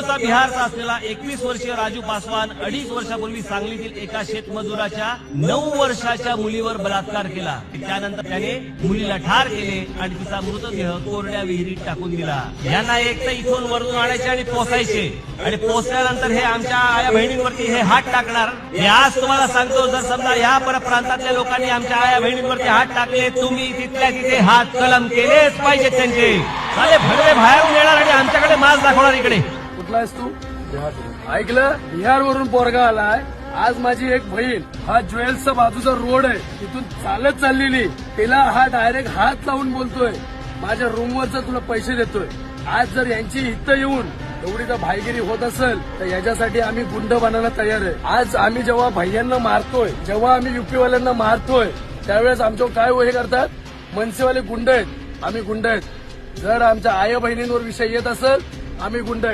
मूळचा बिहारचा असलेला 21 वर्षीय राजू पासवान 2.5 वर्षापूर्वी सांगलीतील एका शेतमजुराच्या 9 वर्षाच्या मुलीवर बलात्कार केला। त्यानंतर त्याने मुलीला ठार केले आणि तिचा मृतदेह कोरड्या विहिरीत टाकून दिला। यांना एक तर इथून वरून आणायचे आणि पोसायचे आणि पोचल्यानंतर हे आमच्या आया बहिणींवरती हे हात टाकणार। हे आज तुम्हाला सांगतो, जर समजा या परप्रांतातल्या लोकांनी आमच्या आया बहिणींवरती हात टाकले, तुम्ही तिथल्या तिथे हात कलम केलेच पाहिजेत त्यांचे। साले भडवे बाहेरून येणार आणि आमच्याकडे मास दाखवणार इकडे। कुठला आहेस तू? ऐकलं, बिहारवरून पोरगा आलाय। आज माझी एक बहीण हा ज्वेल्सचा बाजूचा रोड आहे, तिथून चालत चाललेली, तिला हा डायरेक्ट हात लावून बोलतोय माझ्या रूमवरच तुला पैसे देतोय। आज जर यांची इथं येऊन एवढी जर भाईगिरी होत असेल तर याच्यासाठी आम्ही गुंड बनायला तयार आहे। आज आम्ही जेव्हा भैयांना मारतोय, जेव्हा आम्ही युपीवाल्यांना मारतोय, त्यावेळेस आमच्यावर काय हे करतात, मनसेवाले गुंड आहेत, आम्ही गुंड आहेत। जर आमच्या आया बहिणींवर विषय येत असेल, आम्ही गुंड आहेत।